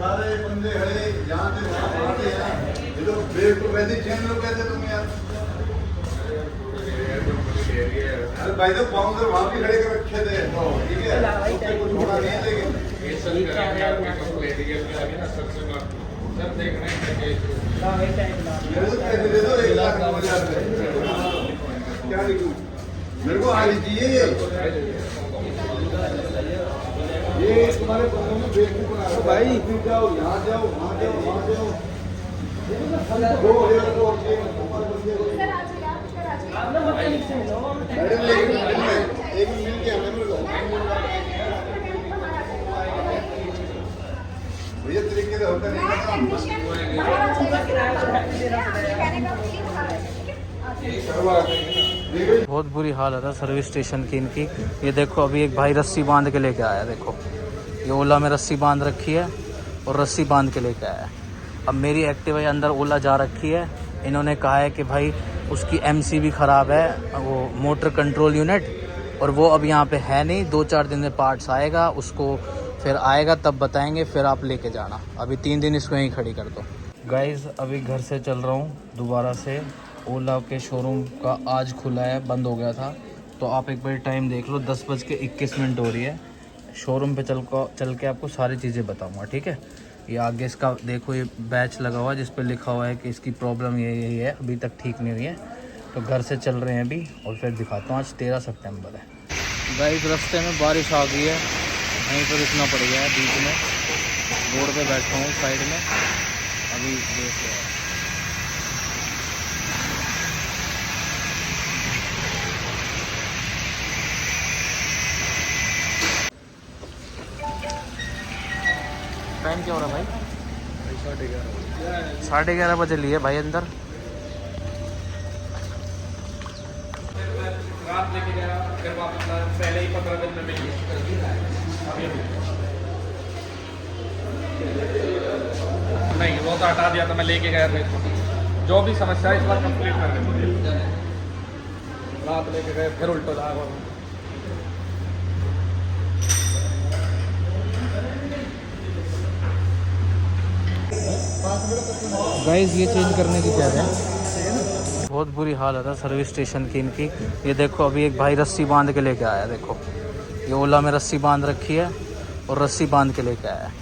सारे बंदे खड़े यहाँ से वहाँ पढ़ते हैं, ये लोग बेवकूफ वैसे चैन लोग कहते तुम यार। अरे भाई तो बाउंसर वहाँ भी खड़े कर रखे थे, ठीक है, उससे कुछ होना नहीं है। लेकिन मेरे को पैसे दे दो 1,00,000 क्या लिखूं, मेरे को आ लीजिए ये तुम्हारे बंदों में बेवकूफ बना रहा भाई। फिर जाओ यहाँ जाओ वहाँ जाओ वहाँ जाओ, दो हजार को एक मिल के हमें भैया तरीके से होता नहीं। बहुत बुरी हालत है सर्विस स्टेशन की इनकी। ये देखो अभी एक भाई रस्सी बांध के लेके आया, देखो ये ओला में रस्सी बांध रखी है और रस्सी बांध के लेके आया है। अब मेरी एक्टिवा के अंदर ओला जा रखी है, इन्होंने कहा है कि भाई उसकी एमसी भी ख़राब है, वो मोटर कंट्रोल यूनिट, और वो अब यहाँ पे है नहीं, 2-4 दिन में पार्ट्स आएगा, उसको फिर आएगा तब बताएंगे, फिर आप लेके जाना। अभी 3 दिन इसको यहीं खड़ी कर दो। गाइज़ अभी घर से चल रहा हूँ दोबारा से। ओला के शोरूम का आज खुला है, बंद हो गया था, तो आप एक बार टाइम देख लो, 10:21 हो रही है। शोरूम पे चल के आपको सारी चीज़ें बताऊँगा, ठीक है। ये आगे इसका देखो, ये बैच लगा हुआ है जिस पे लिखा हुआ है कि इसकी प्रॉब्लम यही है, अभी तक ठीक नहीं हुई है। तो घर से चल रहे हैं अभी और फिर दिखाता हूँ। आज 13 सितंबर है। गाइस रास्ते में बारिश आ गई है, वहीं पर रुकना पड़ गया है बीच में। रोड पे बैठा हूँ साइड में, अभी देख रहे हैं। टाइम क्या हो रहा है भाई? 11:30 बजे लिए भाई अंदर। रात लेके गया, फिर वापस पहले ही 15 दिन में मिली। नहीं वो तो हटा दिया था, मैं लेके गया था इसको। जो भी समस्या है इस बार कंप्लीट कर देंगे। रात लेके गए फिर उल्टो था। गाइस ये चेंज करने की क्या है? बहुत बुरी हालत है सर्विस स्टेशन की इनकी। ये देखो अभी एक भाई रस्सी बांध के लेके आया, देखो ये ओला में रस्सी बांध रखी है और रस्सी बांध के लेके आया है।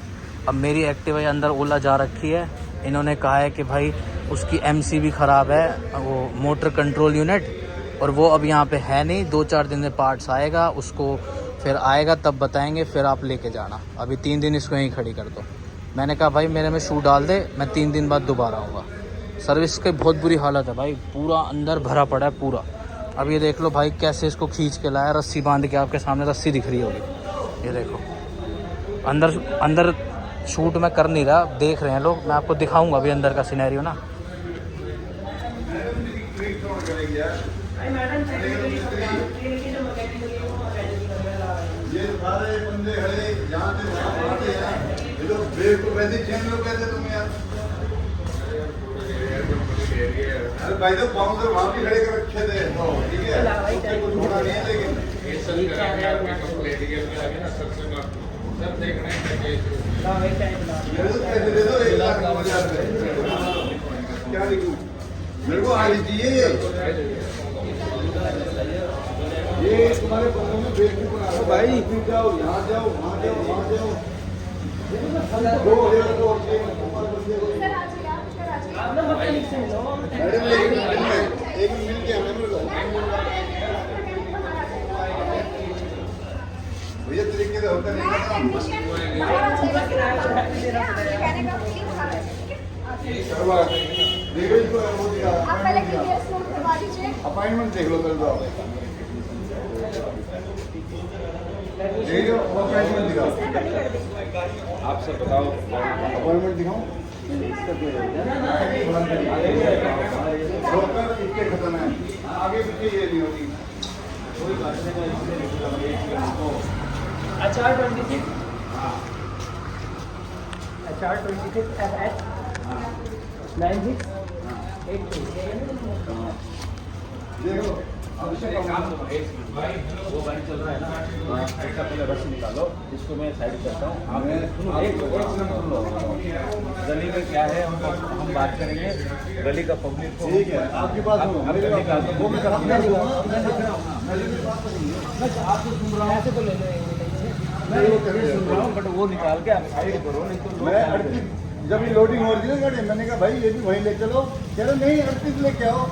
अब मेरी एक्टिवा के अंदर ओला जा रखी है, इन्होंने कहा है कि भाई उसकी एमसी भी ख़राब है, वो मोटर कंट्रोल यूनिट, और वो अब यहाँ पे है नहीं, 2-4 दिन में पार्ट्स आएगा, उसको फिर आएगा तब बताएंगे, फिर आप लेके जाना। अभी 3 दिन इसको यहीं खड़ी कर दो। मैंने कहा भाई मेरे में शू डाल दे, मैं 3 दिन बाद दोबारा आऊँगा। सर्विस की बहुत बुरी हालत है भाई, पूरा अंदर भरा पड़ा है पूरा। अब ये देख लो भाई कैसे इसको खींच के लाया, रस्सी बांध के, आपके सामने रस्सी दिख रही होगी। ये देखो अंदर शूट में कर नहीं रहा, देख रहे हैं लोग, मैं आपको दिखाऊंगा अभी अंदर का सिनेरियो ना। ये सारे बंदे खड़े यहाँ से वहाँ पढ़ते हैं, ये लोग बेवकूफ वैसे चैन लोग कहते तुम यार। अरे भाई तो बाउंसर वहाँ भी खड़े कर रखे थे, ठीक है, उससे कुछ होना नहीं है। लेकिन मेरे को पैसे दे दो 1,00,000 क्या लिखूं, मेरे को आ लीजिए ये तुम्हारे बंदों में बेवकूफ बना रहा भाई। फिर जाओ यहाँ जाओ वहाँ जाओ वहाँ जाओ, दो हजार को एक मिल के हमें भैया तरीके से होता नहीं। अपॉइंटमेंट देख लो कल तो अपॉइंटमेंट दिखाओ। आप सब बताओ, अपॉइंटमेंट दिखाओ। इसके खत्म है, आगे पीछे ये नहीं होती। HR 26 HR 26 FH 9682 देखो वो गाड़ी चल रहा है ना, इसका पहले रस्सी निकालो, इसको मैं साइड करता हूँ। आप सुनो, एक मिनट सुन लो। गली में क्या है हम बात करेंगे, गली का पब्लिक को। ठीक है, आपकी बात सुनो, आप गली का वो मैं आपको सुन रहा हूँ, ऐसे तो ले लो मैं वो करके सुन रहा हूँ, बट वो निकाल के आप साइड करो, नहीं तो मैं 38 जब ये लोडिंग हो रही थी ना गाड़ी, मैंने कहा भाई ये भी वहीं ले चलो, कह रहे नहीं 38 लेके आओ,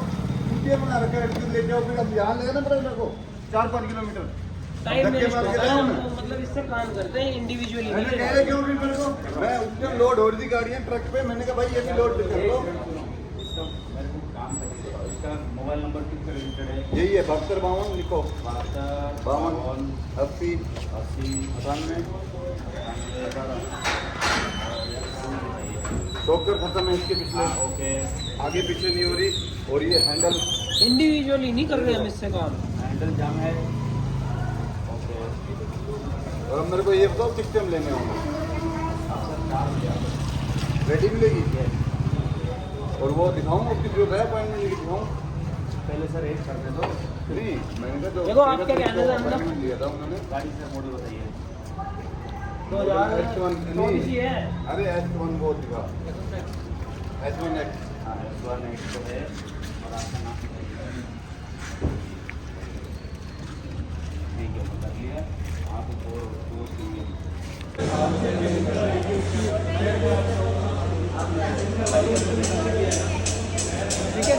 ये बना रखा है 38 लेके आओ, फिर अब यहाँ ले ना पड़ेगा को 4-5 किलोमीटर टाइम धक्के मार के लाया मैं। मतलब इससे काम करते हैं इंडिविजुअली। मैंने कह रहे क्यों भी मेरे को, मैं उसमें लोड हो रही थी गाड़ियाँ ट्रक पे, मैंने कहा भाई ये भी लोड कर लो। इसका मोबाइल नंबर कितना रजिस्टर्ड है? यही है 7252 लिखो, 52 80 80 98 18। शॉकर खत्म है इसके पिछले, ओके, आगे पीछे नहीं हो रही, और ये हैंडल इंडिविजुअली नहीं कर रहे हम इससे काम। हैंडल जाम है। ओके, और अब मेरे को ये बताओ किस टाइम लेने होंगे, रेडी मिलेगी और वो दिखाऊँ उसकी जो है अपॉइंटमेंट दिखाऊँ? पहले सर एक कर दे दो। नहीं मैंने कहा जो देखो, आप क्या कहना है, अपॉइंटमेंट लिया था उन्होंने। गाड़ी से मॉडल बताइए। 2024 ही है। अरे S1 वो दिखा, S1X। हाँ, S1 X तो है, और आपका नाम बताइए। ठीक है, कर लिया आप। और दो चाहिए। ठीक है।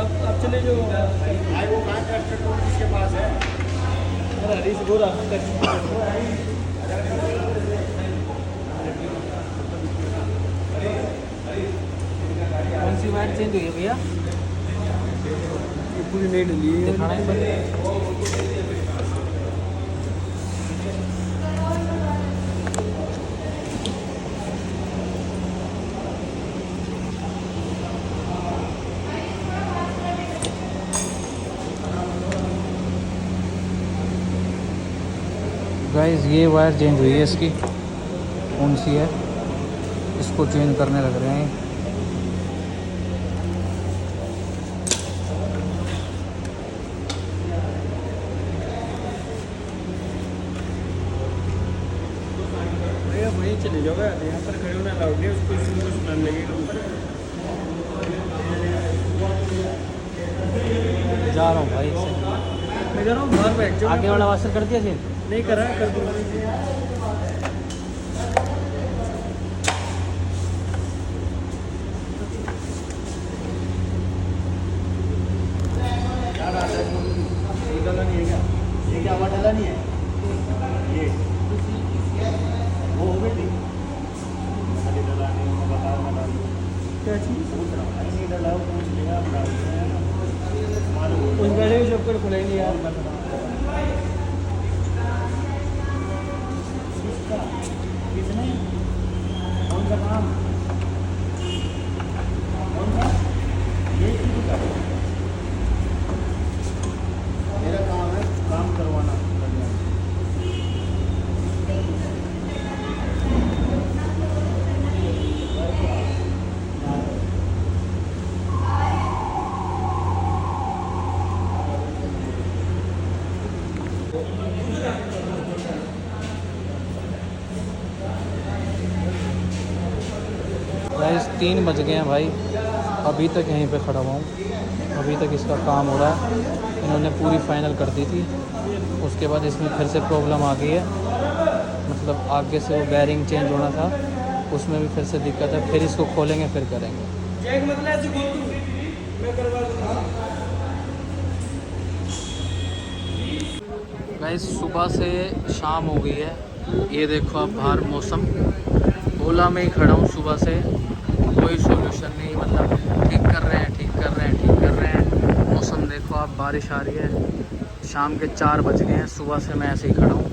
अब चले जो वो कहाँ का किसके पास है? हरीश गोरा कौन सी वायर चेंज हुई है भैया? ये पूरी नई डली है, दिखाना है पर। गाइस ये वायर चेंज हुई है इसकी, कौन सी है, इसको चेंज करने लग रहे हैं। भैया वहीं चले जाओ, यहाँ पर खड़े होना अलाउड नहीं है, उसको सुनाने लगेगा। जा रहा हूँ भाई इससे। मैं जा रहा हूँ बाहर बैठ जाओ। आगे वाला वाशर कर दिया सीन? नहीं करा, कर दूँगा। डाला नहीं है क्या? ये क्या हवा डाला नहीं है? ये वो हो गई थी। अरे डाला नहीं, मैं बताओ मैं डाल दूँ। क्या चीज़? पूछ रहा हूँ, नहीं डाला वो पूछ लिया, आप डाल दिया। मालूम हो उस गाड़ी को जब कर खुलेंगे यार। किसने? कौन सा काम? कौन सा? ये किसी का? मेरा काम है काम करवाना। गाइस 3 बज गए हैं भाई, अभी तक यहीं पे खड़ा हुआ हूँ, अभी तक इसका काम हो रहा है। इन्होंने पूरी फाइनल कर दी थी, उसके बाद इसमें फिर से प्रॉब्लम आ गई है, मतलब आगे से वो बैरिंग चेंज होना था, उसमें भी फिर से दिक्कत है। फिर इसको खोलेंगे फिर करेंगे। जैक मतलब ऐसे बोल दूँ, मैं करवा दूँगा। गाइस सुबह से शाम हो गई है, ये देखो आप बाहर मौसम, ओला में ही खड़ा हूँ सुबह से, कोई सोल्यूशन नहीं, मतलब ठीक कर रहे हैं, ठीक कर रहे हैं, ठीक कर रहे हैं। मौसम देखो आप, बारिश आ रही है, शाम के 4 बज गए हैं, सुबह से मैं ऐसे ही खड़ा हूँ।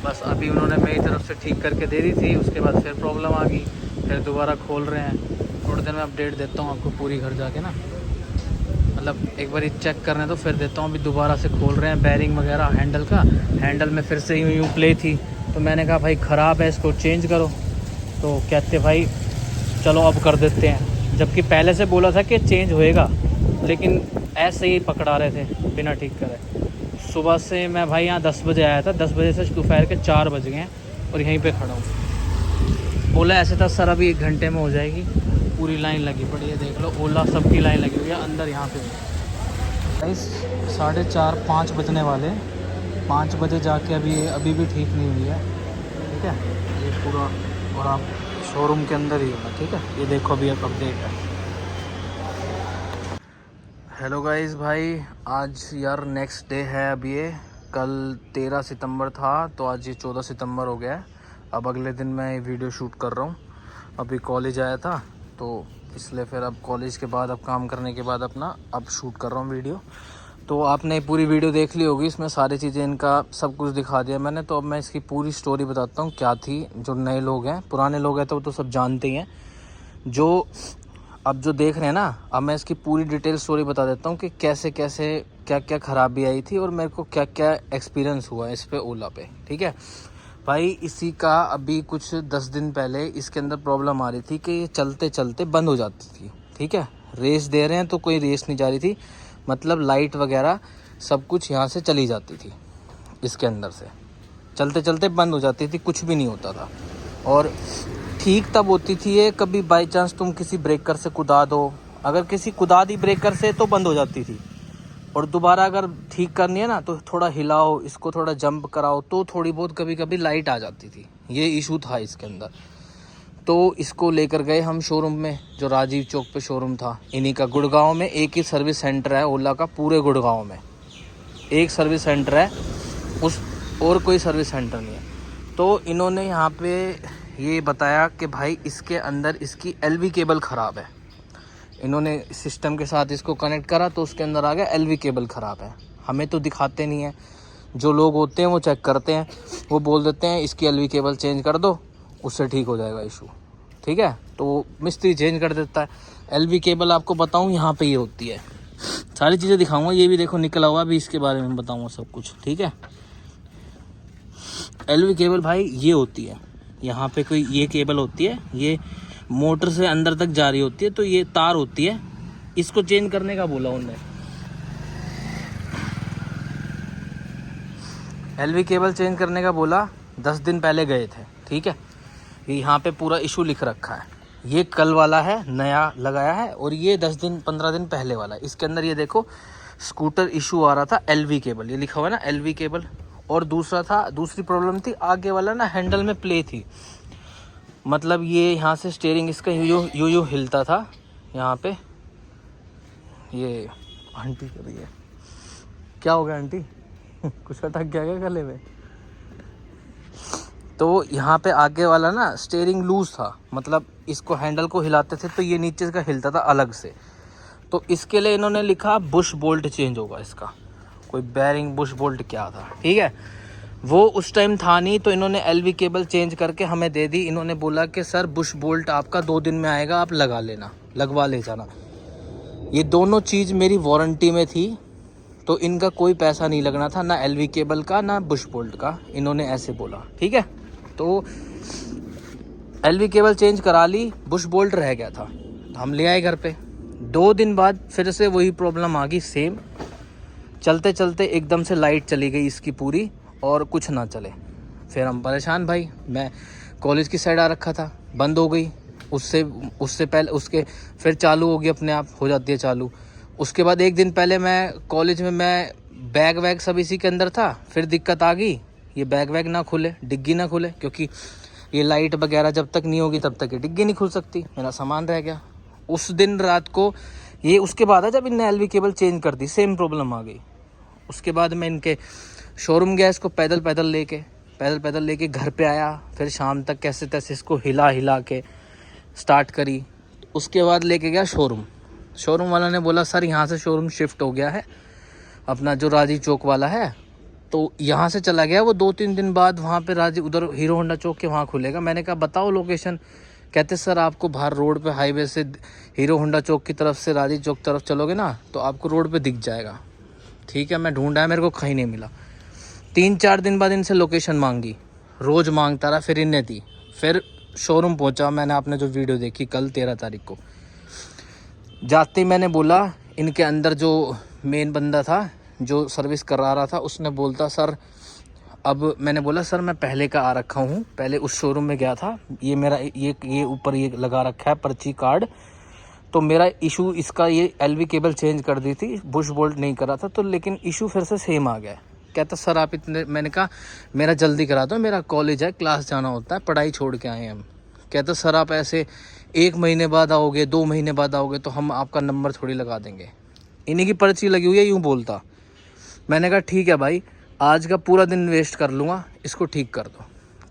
बस अभी उन्होंने मेरी तरफ से ठीक करके दे दी थी, उसके बाद फिर प्रॉब्लम आ गई, फिर दोबारा खोल रहे हैं। थोड़ी देर में अपडेट देता हूँ आपको पूरी घर जाके ना, मतलब एक बार चेक करने तो फिर देता हूँ। अभी दोबारा से खोल रहे हैं बैरिंग वगैरह हैंडल का, हैंडल में फिर से यूँ प्ले थी, तो मैंने कहा भाई ख़राब है, इसको चेंज करो। तो कहते भाई चलो अब कर देते हैं, जबकि पहले से बोला था कि चेंज होएगा, लेकिन ऐसे ही पकड़ा रहे थे बिना ठीक करे। सुबह से मैं भाई यहाँ 10 बजे आया था, 10 बजे से दोपहर के 4 बज गए हैं और यहीं पे खड़ा हूँ। बोला ऐसे था सर अभी 1 घंटे में हो जाएगी, पूरी लाइन लगी पड़ी है, देख लो ओला सबकी लाइन लगी हुई है अंदर यहाँ पे। 4:30-5 बजने वाले, 5 बजे जाके अभी भी ठीक नहीं हुई है, ठीक है। ये पूरा और आप शोरूम के अंदर ही होगा, ठीक है। ये देखो अभी अब अपडेट है। हेलो गाइस भाई, आज यार नेक्स्ट डे है। अभी ये कल 13 सितंबर था तो आज ये 14 सितंबर हो गया है। अब अगले दिन मैं वीडियो शूट कर रहा हूँ। अभी कॉलेज आया था तो इसलिए फिर अब कॉलेज के बाद अब काम करने के बाद अपना अब शूट कर रहा हूँ वीडियो। तो आपने पूरी वीडियो देख ली होगी, इसमें सारी चीज़ें इनका सब कुछ दिखा दिया मैंने। तो अब मैं इसकी पूरी स्टोरी बताता हूँ क्या थी। जो नए लोग हैं, पुराने लोग हैं तो वो तो सब जानते ही हैं, जो अब जो देख रहे हैं ना, अब मैं इसकी पूरी डिटेल स्टोरी बता देता हूँ कि कैसे कैसे क्या क्या ख़राबी आई थी और मेरे को क्या क्या एक्सपीरियंस हुआ इस पे ओला पे, ठीक है भाई। इसी का अभी कुछ 10 दिन पहले इसके अंदर प्रॉब्लम आ रही थी कि ये चलते चलते बंद हो जाती थी, ठीक है। रेस दे रहे हैं तो कोई रेस नहीं जा रही थी, मतलब लाइट वगैरह सब कुछ यहाँ से चली जाती थी, इसके अंदर से चलते चलते बंद हो जाती थी, कुछ भी नहीं होता था। और ठीक तब होती थी ये, कभी बाई चांस तुम किसी ब्रेकर से कुदा दो, अगर किसी कुदा दी ब्रेकर से तो बंद हो जाती थी। और दोबारा अगर ठीक करनी है ना तो थोड़ा हिलाओ, इसको थोड़ा जंप कराओ तो थोड़ी बहुत कभी कभी लाइट आ जाती थी। ये इशू था इसके अंदर। तो इसको लेकर गए हम शोरूम में, जो राजीव चौक पे शोरूम था इन्हीं का। गुड़गांव में एक ही सर्विस सेंटर है ओला का, पूरे गुड़गांव में एक सर्विस सेंटर है, उस और कोई सर्विस सेंटर नहीं है। तो इन्होंने यहाँ पे ये बताया कि भाई इसके अंदर इसकी एलवी केबल ख़राब है। इन्होंने सिस्टम के साथ इसको कनेक्ट करा तो उसके अंदर आ गया एलवी केबल ख़राब है। हमें तो दिखाते नहीं है, जो लोग होते हैं वो चेक करते हैं, वो बोल देते हैं इसकी एलवी केबल चेंज कर दो, उससे ठीक हो जाएगा इशू, ठीक है। तो मिस्त्री चेंज कर देता है। एलवी केबल आपको बताऊं यहाँ पे ये होती है, सारी चीज़ें दिखाऊंगा। ये भी देखो निकला हुआ, भी इसके बारे में बताऊंगा सब कुछ, ठीक है। एलवी केबल भाई ये होती है, यहाँ पे कोई ये केबल होती है, ये मोटर से अंदर तक जा रही होती है, तो ये तार होती है, इसको चेंज करने का बोला उन्होंने। एलवी केबल चेंज करने का बोला, 10 दिन पहले गए थे, ठीक है। यहाँ पे पूरा इशू लिख रखा है, ये कल वाला है, नया लगाया है, और ये 10 दिन 15 दिन पहले वाला है। इसके अंदर ये देखो स्कूटर इशू आ रहा था, एलवी केबल ये लिखा हुआ है ना, एलवी केबल। और दूसरी प्रॉब्लम थी आगे वाला ना, हैंडल में प्ले थी, मतलब ये यहाँ से स्टीयरिंग इसका यूं हिलता था यहाँ पे। ये आंटी कर रही है, क्या हो गया आंटी? कुछ अटक गया क्या गले में? तो यहाँ पे आगे वाला ना स्टीयरिंग लूज था, मतलब इसको हैंडल को हिलाते थे तो ये नीचे का हिलता था अलग से। तो इसके लिए इन्होंने लिखा बुश बोल्ट चेंज होगा इसका, कोई बैरिंग बुश बोल्ट क्या था, ठीक है। वो उस टाइम था नहीं, तो इन्होंने एलवी केबल चेंज करके हमें दे दी। इन्होंने बोला कि सर बुश बोल्ट आपका 2 दिन में आएगा, आप लगा लेना, लगवा ले जाना। ये दोनों चीज़ मेरी वारंटी में थी, तो इनका कोई पैसा नहीं लगना था, ना एलवी केबल का ना बुश बोल्ट का। इन्होंने ऐसे बोला, ठीक है। तो एलवी केबल चेंज करा ली, बुश बोल्ट रह गया था, हम ले आए घर पे। 2 दिन बाद फिर से वही प्रॉब्लम आ गई सेम, चलते चलते एकदम से लाइट चली गई इसकी पूरी और कुछ ना चले। फिर हम परेशान भाई, मैं कॉलेज की साइड आ रखा था, बंद हो गई। उससे पहले उसके फिर चालू होगी, अपने आप हो जाती है चालू। उसके बाद 1 दिन पहले मैं कॉलेज में, मैं बैग वैग सब इसी के अंदर था, फिर दिक्कत आ गई, ये बैग वैग ना खुले, डिग्गी ना खुले, क्योंकि ये लाइट वगैरह जब तक नहीं होगी तब तक ये डिग्गी नहीं खुल सकती, मेरा सामान रह गया। उस दिन रात को ये, उसके बाद है जब इनने एलवी केबल चेंज कर दी, सेम प्रॉब्लम आ गई। उसके बाद मैं इनके शोरूम गया, इसको पैदल पैदल लेके घर पे आया। फिर शाम तक कैसे तैसे इसको हिला के स्टार्ट करी। उसके बाद लेके गया शोरूम वाला ने बोला सर यहाँ से शोरूम शिफ्ट हो गया है, अपना जो राजीव चौक वाला है, तो यहाँ से चला गया वो। 2-3 दिन बाद वहाँ पे राजीव, उधर हीरो होंडा चौक के वहाँ खुलेगा। मैंने कहा बताओ लोकेशन। कहते सर आपको बाहर रोड पे हाईवे से हीरो होंडा चौक की तरफ से राजीव चौक तरफ चलोगे ना तो आपको रोड पे दिख जाएगा, ठीक है। मैं ढूंढा, मेरे को कहीं नहीं मिला। 3-4 दिन बाद इनसे लोकेशन मांगी, रोज़ मांगता रहा, फिर इनने दी। फिर शोरूम पहुंचा, मैंने आपने जो वीडियो देखी कल 13 तारीख को, जाते ही मैंने बोला, इनके अंदर जो मेन बंदा था जो सर्विस करा रहा था, उसने बोलता सर, अब मैंने बोला सर मैं पहले का आ रखा हूँ, पहले उस शोरूम में गया था, ये मेरा ये ऊपर ये लगा रखा है पर्ची कार्ड, तो मेरा इशू इसका ये एलवी केबल चेंज कर दी थी, बुश बोल्ट नहीं करा था, तो लेकिन इशू फिर से सेम आ गया। कहता सर आप इतने, मैंने कहा मेरा जल्दी करा दो, मेरा कॉलेज है, क्लास जाना होता है, पढ़ाई छोड़ के आए हैं हम। कहता सर आप ऐसे 1 महीने बाद आओगे, 2 महीने बाद आओगे तो हम आपका नंबर थोड़ी लगा देंगे, इन्हीं की पर्ची लगी हुई है, यूँ बोलता। मैंने कहा ठीक है भाई, आज का पूरा दिन वेस्ट कर लूँगा, इसको ठीक कर दो।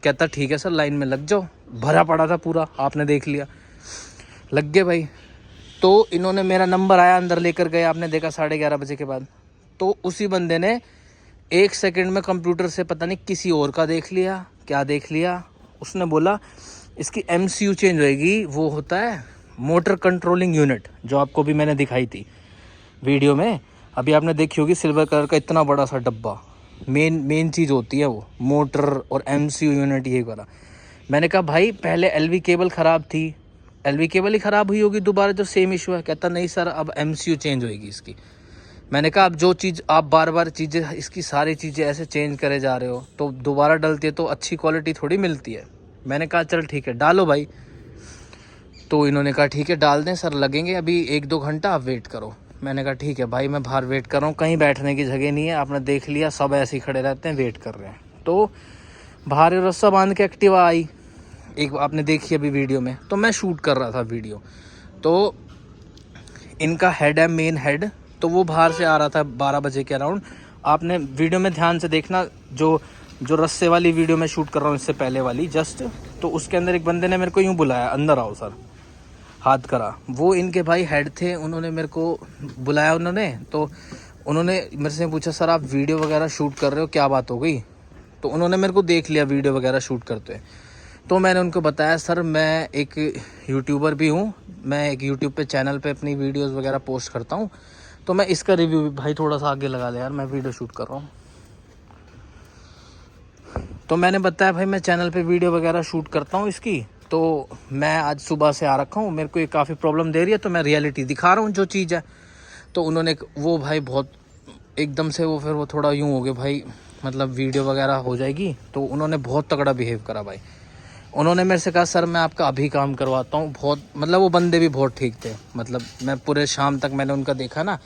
कहता ठीक है सर, लाइन में लग जाओ। भरा पड़ा था पूरा, आपने देख लिया, लग गए भाई। तो इन्होंने मेरा नंबर आया, अंदर लेकर गए, आपने देखा 11:30 बजे के बाद। तो उसी बंदे ने 1 सेकंड में कंप्यूटर से पता नहीं किसी और का देख लिया, क्या देख लिया, उसने बोला इसकी MCU चेंज होएगी, वो होता है मोटर कंट्रोलिंग यूनिट, जो आपको भी मैंने दिखाई थी वीडियो में, अभी आपने देखी होगी, सिल्वर कलर का इतना बड़ा सा डब्बा, मेन चीज़ होती है वो, मोटर और MCU यूनिट ये करा। मैंने कहा भाई पहले LV केबल ख़राब थी, LV केबल ही ख़राब हुई होगी दोबारा, जो सेम इशू है। कहता नहीं सर अब MCU चेंज होएगी इसकी। मैंने कहा अब जो चीज़ आप बार बार चीज़ें, इसकी सारी चीज़ें ऐसे चेंज करे जा रहे हो तो दोबारा डलती है तो अच्छी क्वालिटी थोड़ी मिलती है। मैंने कहा चल ठीक है डालो भाई। तो इन्होंने कहा ठीक है डाल दें सर, लगेंगे अभी 1-2 घंटा, आप वेट करो। मैंने कहा ठीक है भाई, मैं बाहर वेट कर रहा हूँ, कहीं बैठने की जगह नहीं है, आपने देख लिया सब ऐसे ही खड़े रहते हैं, वेट कर रहे हैं। तो बाहर रस्सा बांध के एक्टिवा आई, एक आपने देखी अभी वीडियो में, तो मैं शूट कर रहा था वीडियो। तो इनका हेड है, मेन हेड, तो वो बाहर से आ रहा था 12 बजे के अराउंड। आपने वीडियो में ध्यान से देखना, जो रस्से वाली वीडियो में शूट कर रहा हूँ इससे पहले वाली जस्ट, तो उसके अंदर एक बंदे ने मेरे को यूँ बुलाया, अंदर आओ सर, हाथ करा। वो इनके भाई हेड थे, उन्होंने मेरे को बुलाया, तो उन्होंने मेरे से पूछा सर आप वीडियो वगैरह शूट कर रहे हो, क्या बात हो गई। तो उन्होंने मेरे को देख लिया वीडियो वगैरह शूट करते। तो मैंने उनको बताया सर मैं एक यूट्यूबर भी हूँ, मैं एक यूट्यूब पे चैनल पे अपनी वीडियोस वगैरह पोस्ट करता हूँ, तो मैं इसका रिव्यू भी, भाई थोड़ा सा आगे लगा ले यार, मैं वीडियो शूट कर रहा हूँ। तो मैंने बताया भाई मैं चैनल पे वीडियो वगैरह शूट करता हूँ इसकी, तो मैं आज सुबह से आ रखा हूँ, मेरे को ये काफ़ी प्रॉब्लम दे रही है, तो मैं रियलिटी दिखा रहा हूँ जो चीज़ है। तो उन्होंने, वो भाई बहुत एकदम से फिर वो थोड़ा यूँ हो गए भाई, मतलब वीडियो वगैरह हो जाएगी, तो उन्होंने बहुत तगड़ा बिहेव करा भाई। उन्होंने मेरे से कहा सर मैं आपका अभी काम करवाता हूँ, बहुत मतलब वो बंदे भी बहुत ठीक थे, मतलब मैं पूरे शाम तक मैंने उनका देखा ना,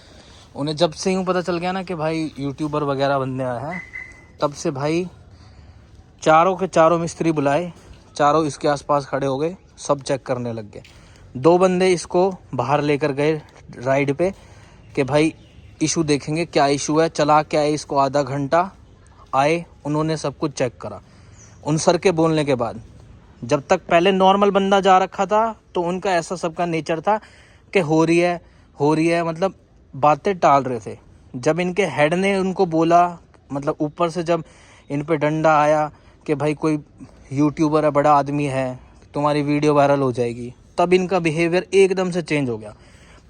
उन्हें जब से यूँ पता चल गया ना कि भाई यूट्यूबर वगैरह बंदे आए हैं, तब से भाई चारों के चारों मिस्त्री बुलाए, चारों इसके आसपास खड़े हो गए, सब चेक करने लग गए। 2 बंदे इसको बाहर लेकर गए राइड पे कि भाई इशू देखेंगे क्या इशू है, चला क्या है इसको, आधा घंटा आए, उन्होंने सब कुछ चेक करा। उन सर के बोलने के बाद, जब तक पहले नॉर्मल बंदा जा रखा था तो उनका ऐसा सबका नेचर था कि हो रही है, मतलब बातें टाल रहे थे। जब इनके हेड ने उनको बोला, मतलब ऊपर से जब इन पे डंडा आया कि भाई कोई यूट्यूबर है, बड़ा आदमी है, तुम्हारी वीडियो वायरल हो जाएगी, तब इनका बिहेवियर एकदम से चेंज हो गया।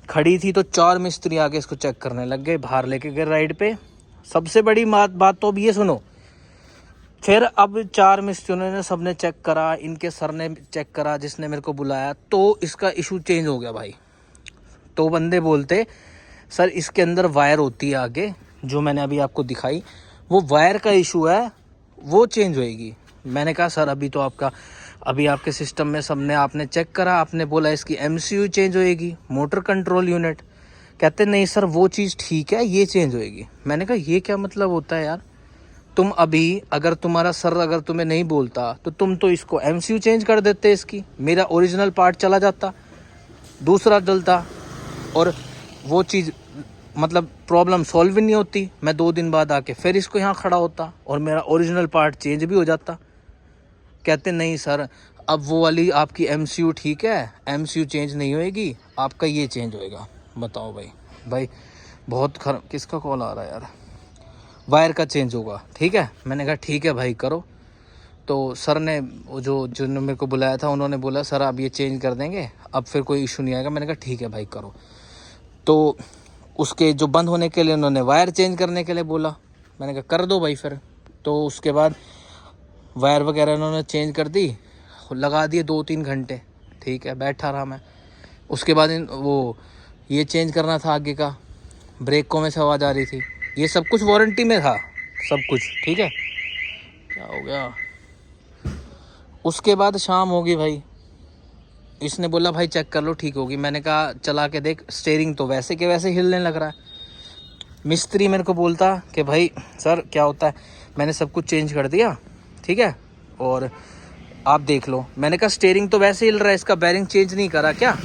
खड़ी थी तो 4 मिस्त्री आके इसको चेक करने लग गए, बाहर लेके गए राइड पे। सबसे बड़ी बात तो अब ये सुनो, फिर अब 4 मिस्त्रियों ने सबने चेक करा, इनके सर ने चेक करा जिसने मेरे को बुलाया, तो इसका इशू चेंज हो गया भाई। तो बंदे बोलते सर इसके अंदर वायर होती है आगे, जो मैंने अभी आपको दिखाई, वो वायर का इशू है, वो चेंज होएगी। मैंने कहा सर अभी आपके सिस्टम में सबने आपने चेक करा, आपने बोला इसकी MCU चेंज होएगी, मोटर कंट्रोल यूनिट। कहते नहीं सर वो चीज़ ठीक है, ये चेंज होएगी। मैंने कहा ये क्या मतलब होता है यार, तुम अभी अगर तुम्हारा सर अगर तुम्हें नहीं बोलता तो तुम तो इसको MCU चेंज कर देते, इसकी मेरा ओरिजिनल पार्ट चला जाता, दूसरा डलता, और वो चीज़ मतलब प्रॉब्लम सॉल्व भी नहीं होती। मैं 2 दिन बाद आके फिर इसको यहाँ खड़ा होता और मेरा ओरिजिनल पार्ट चेंज भी हो जाता। कहते नहीं सर अब वो वाली आपकी MCU ठीक है, MCU चेंज नहीं होएगी, आपका ये चेंज होएगा। बताओ भाई बहुत किसका कॉल आ रहा है यार, वायर का चेंज होगा, ठीक है। मैंने कहा ठीक है भाई करो। तो सर ने जो मेरे को बुलाया था, उन्होंने बोला सर आप ये चेंज कर देंगे, अब फिर कोई इशू नहीं आएगा। मैंने कहा ठीक है भाई करो। तो उसके जो बंद होने के लिए उन्होंने वायर चेंज करने के लिए बोला, मैंने कहा कर दो भाई फिर। तो उसके बाद वायर वगैरह उन्होंने चेंज कर दी, लगा दिए 2-3 घंटे, ठीक है, बैठा रहा मैं। उसके बाद वो ये चेंज करना था आगे का, ब्रेक में से आवाज़ आ रही थी, ये सब कुछ वारंटी में था, सब कुछ ठीक है। क्या हो गया, उसके बाद शाम होगी भाई, इसने बोला भाई चेक कर लो ठीक होगी। मैंने कहा चला के देख, स्टीयरिंग तो वैसे के वैसे हिलने लग रहा है। मिस्त्री मेरे को बोलता कि भाई सर क्या होता है, मैंने सब कुछ चेंज कर दिया ठीक है, और आप देख लो। मैंने कहा स्टीयरिंग तो वैसे हिल रहा है, इसका बैरिंग चेंज नहीं करा क्या?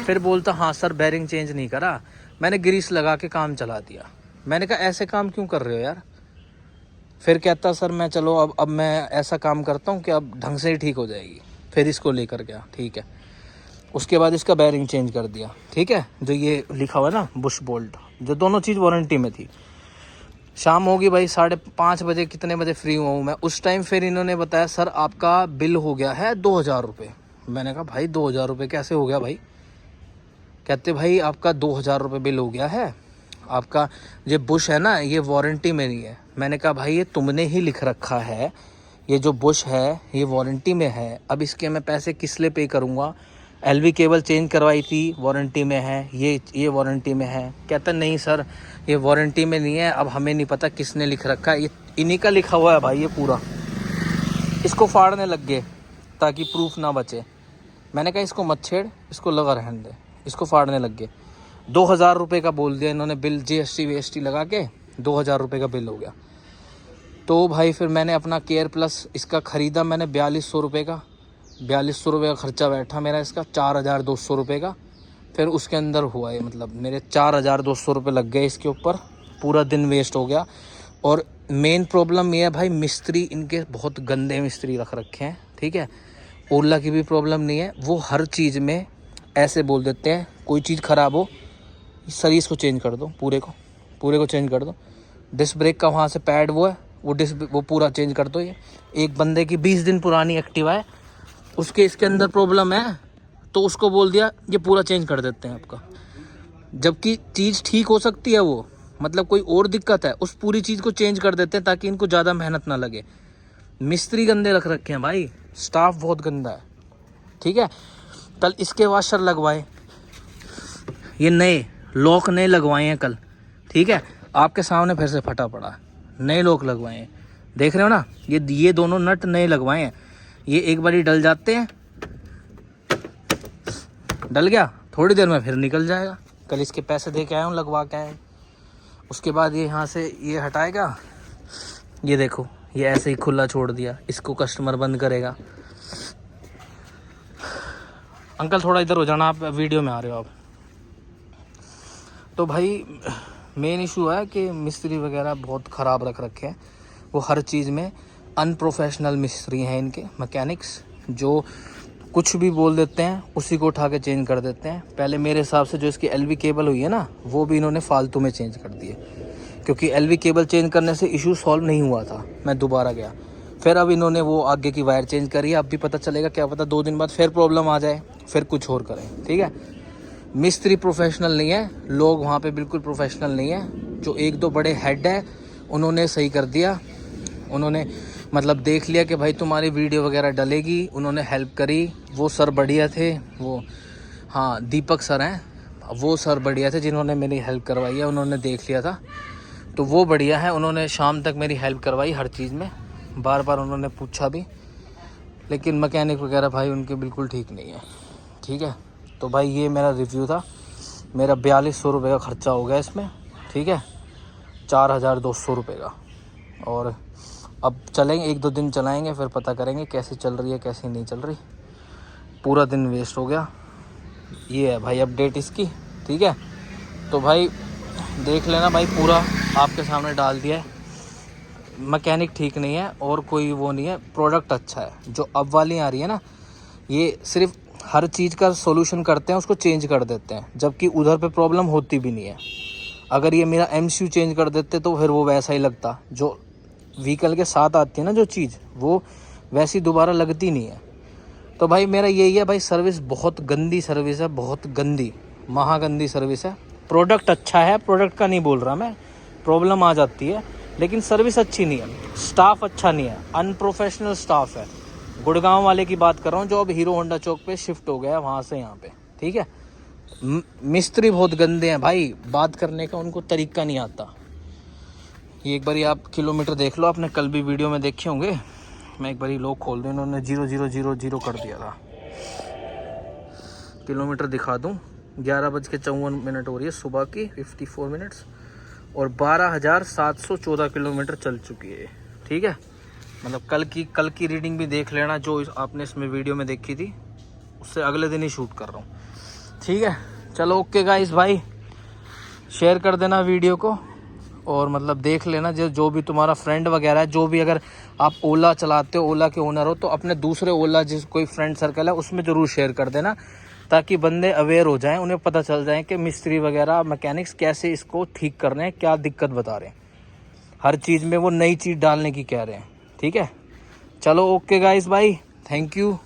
फिर बोलता हाँ सर बैरिंग चेंज नहीं करा, मैंने ग्रीस लगा के काम चला दिया। मैंने कहा ऐसे काम क्यों कर रहे हो यार? फिर कहता सर मैं चलो अब मैं ऐसा काम करता हूँ कि अब ढंग से ही ठीक हो जाएगी। फिर इसको लेकर गया, ठीक है। उसके बाद इसका बैरिंग चेंज कर दिया, ठीक है, जो ये लिखा हुआ है ना बुश बोल्ट, जो दोनों चीज़ वारंटी में थी। शाम होगी भाई, 5:30 बजे, कितने बजे फ्री हुआ हूँ मैं उस टाइम। फिर इन्होंने बताया सर आपका बिल हो गया है 2000 रुपये। मैंने कहा भाई 2000 रुपये कैसे हो गया भाई? कहते भाई आपका 2000 रुपये बिल हो गया है, आपका ये बुश है ना ये वारंटी में नहीं है। मैंने कहा भाई ये तुमने ही लिख रखा है, ये जो बुश है ये वारंटी में है, अब इसके मैं पैसे किस लिए पे करूँगा? एलवी केबल चेंज करवाई थी वारंटी में है, ये वारंटी में है। कहता नहीं सर ये वारंटी में नहीं है, अब हमें नहीं पता किसने लिख रखा है, ये इन्हीं का लिखा हुआ है भाई ये पूरा। इसको फाड़ने लग गए ताकि प्रूफ ना बचे। मैंने कहा इसको मत छेड़, इसको लगा रहने दे, इसको फाड़ने लग गए। 2000 रुपये का बोल दिया इन्होंने बिल, GST VST लगा के 2000 रुपये का बिल हो गया। तो भाई फिर मैंने अपना केयर प्लस इसका ख़रीदा मैंने 4200 रुपये का, 4200 रुपये का खर्चा बैठा मेरा इसका, 4200 रुपये का। फिर उसके अंदर हुआ है, मतलब मेरे 4200 रुपये लग गए इसके ऊपर, पूरा दिन वेस्ट हो गया। और मेन प्रॉब्लम ये है भाई, मिस्त्री इनके बहुत गंदे मिस्त्री रख रखे हैं, ठीक है। ओला की भी प्रॉब्लम नहीं है, वो हर चीज़ में ऐसे बोल देते हैं कोई चीज़ ख़राब हो सर इसको चेंज कर दो, पूरे को चेंज कर दो। डिस्क ब्रेक का वहाँ से पैड वो है, वो पूरा चेंज कर दो। ये एक बंदे की 20 दिन पुरानी एक्टिवा है, उसके इसके अंदर प्रॉब्लम है, तो उसको बोल दिया ये पूरा चेंज कर देते हैं आपका। जबकि चीज़ ठीक हो सकती है, वो मतलब कोई और दिक्कत है, उस पूरी चीज़ को चेंज कर देते हैं ताकि इनको ज़्यादा मेहनत ना लगे। मिस्त्री गंदे रख रखे हैं भाई, स्टाफ बहुत गंदा है, ठीक है। कल इसके वाशर लगवाए, ये नए लॉक नए लगवाए हैं कल, ठीक है। आपके सामने फिर से फटा पड़ा, नए लॉक लगवाए हैं, देख रहे हो ना, ये दोनों नट नए लगवाए हैं। ये एक बारी डल जाते हैं, डल गया थोड़ी देर में फिर निकल जाएगा। कल इसके पैसे दे के आया हूँ, लगवा के आया हूँ। उसके बाद ये यहाँ से ये हटाएगा, ये देखो ये ऐसे ही खुला छोड़ दिया, इसको कस्टमर बंद करेगा। अंकल थोड़ा इधर हो जाना, आप वीडियो में आ रहे हो आप। तो भाई मेन इशू है कि मिस्त्री वगैरह बहुत ख़राब रख रखे हैं, वो हर चीज़ में अनप्रोफेशनल मिस्त्री हैं इनके मैकेनिक्स, जो कुछ भी बोल देते हैं उसी को उठा के चेंज कर देते हैं। पहले मेरे हिसाब से जो इसकी एलवी केबल हुई है ना, वो भी इन्होंने फालतू में चेंज कर दी है, क्योंकि एलवी केबल चेंज करने से इशू सॉल्व नहीं हुआ था। मैं दोबारा गया, फिर अब इन्होंने वो आगे की वायर चेंज करी है। अब भी पता चलेगा, क्या पता 2 दिन बाद फिर प्रॉब्लम आ जाए, फिर कुछ और करें, ठीक है। मिस्त्री प्रोफेशनल नहीं है, लोग वहाँ पे बिल्कुल प्रोफेशनल नहीं है। जो 1-2 बड़े हेड है उन्होंने सही कर दिया, उन्होंने मतलब देख लिया कि भाई तुम्हारी वीडियो वगैरह डलेगी, उन्होंने हेल्प करी। वो सर बढ़िया थे, वो हाँ दीपक सर हैं, वो सर बढ़िया थे जिन्होंने मेरी हेल्प करवाई है, उन्होंने देख लिया था तो वो बढ़िया है। उन्होंने शाम तक मेरी हेल्प करवाई हर चीज़ में, बार बार उन्होंने पूछा भी। लेकिन मैकेनिक वगैरह भाई उनके बिल्कुल ठीक नहीं है, ठीक है। तो भाई ये मेरा रिव्यू था, मेरा 4200 रुपये का ख़र्चा हो गया इसमें, ठीक है, 4200 रुपये का। और अब चलेंगे, 1-2 दिन चलाएंगे, फिर पता करेंगे कैसे चल रही है कैसे नहीं चल रही। पूरा दिन वेस्ट हो गया। ये है भाई अपडेट इसकी, ठीक है। तो भाई देख लेना भाई, पूरा आपके सामने डाल दिया है। मैकेनिक ठीक नहीं है और कोई वो नहीं है, प्रोडक्ट अच्छा है। जो अब वाली आ रही है ना, ये सिर्फ हर चीज़ का सोल्यूशन करते हैं, उसको चेंज कर देते हैं, जबकि उधर पे प्रॉब्लम होती भी नहीं है। अगर ये मेरा MCU चेंज कर देते तो फिर वो वैसा ही लगता, जो व्हीकल के साथ आती है ना जो चीज़, वो वैसी दोबारा लगती नहीं है। तो भाई मेरा यही है भाई, सर्विस बहुत गंदी सर्विस है, बहुत गंदी महागंदी सर्विस है। प्रोडक्ट अच्छा है, प्रोडक्ट का नहीं बोल रहा मैं, प्रॉब्लम आ जाती है, लेकिन सर्विस अच्छी नहीं है, स्टाफ अच्छा नहीं है, अनप्रोफेशनल स्टाफ है, गुड़गांव वाले की बात कर रहा हूँ जो अब हीरो होंडा चौक पे शिफ्ट हो गया वहाँ से यहाँ पे, ठीक है। मिस्त्री बहुत गंदे हैं भाई, बात करने का उनको तरीका नहीं आता। ये एक बारी आप किलोमीटर देख लो, आपने कल भी वीडियो में देखे होंगे। मैं एक बारी लोग खोल दूँ, इन्होंने 0000 कर दिया था। किलोमीटर दिखा दूँ, 11:54 हो रही है सुबह की, 54 मिनट्स, और 12,714 किलोमीटर चल चुकी है, ठीक है। मतलब कल की रीडिंग भी देख लेना, जो आपने इसमें वीडियो में देखी थी उससे अगले दिन ही शूट कर रहा हूँ, ठीक है। चलो ओके गाइस भाई, शेयर कर देना वीडियो को, और मतलब देख लेना जो भी तुम्हारा फ्रेंड वगैरह है, जो भी अगर आप ओला चलाते हो, ओला के ओनर हो, तो अपने दूसरे ओला जिस कोई फ्रेंड सर्कल है उसमें ज़रूर शेयर कर देना, ताकि बंदे अवेयर हो जाएं, उन्हें पता चल जाए कि मिस्त्री वगैरह मैकेनिक्स कैसे इसको ठीक कर रहे हैं, क्या दिक्कत बता रहे हैं। हर चीज़ में वो नई चीज़ डालने की कह रहे हैं, ठीक है। चलो ओके गाइस भाई, थैंक यू।